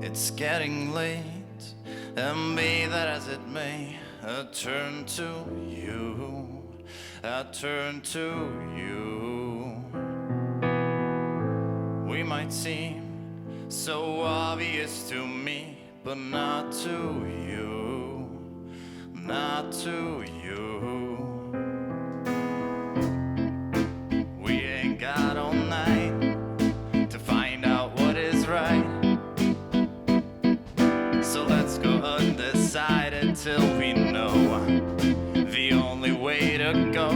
It's getting late, and be that as it may, I turn to you, I turn to you. We might seem so obvious to me, but not to you, not to you. We ain't got all night to find out what is right, so let's go undecided till we know. The only way to go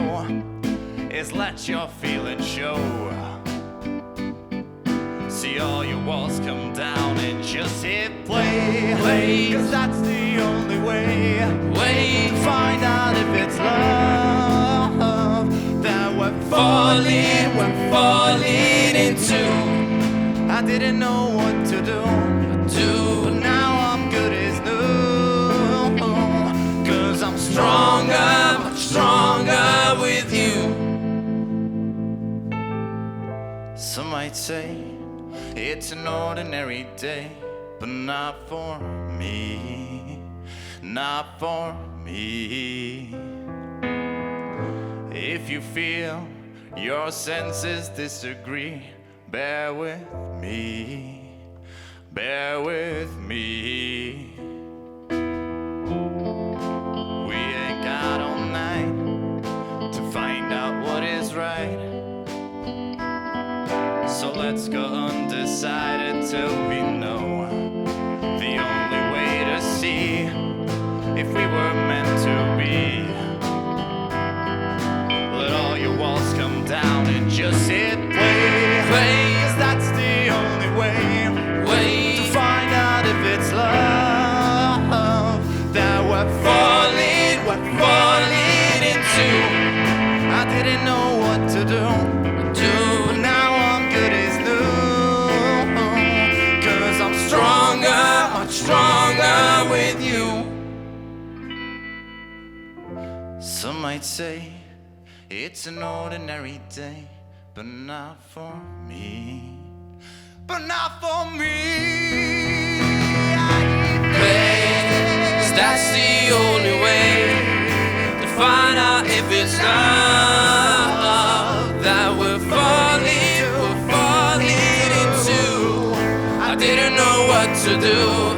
is let your feelings show. See all your walls come down and just hit play, play. Cause that's the only way to find out if it's love that we're falling into. I didn't know what to do, but now I'm good as new. Cause I'm stronger, much stronger with you. Some might say it's an ordinary day, but not for me, not for me. If you feel your senses disagree, bear with me, bear with me. We ain't got all night to find out what is right, so let's go undecided till we know. The only way to see if we were meant to be. Let all your walls come down and just hit play, play. Cause that's the only way to find out if it's love that we're falling into. I didn't know what to do, but now I'm good as new. Cause I'm stronger, much stronger with you. Some might say it's an ordinary day, but not for me, but not for me. Cause that's the only way to find out if it's love that we're falling into. I didn't know what to do,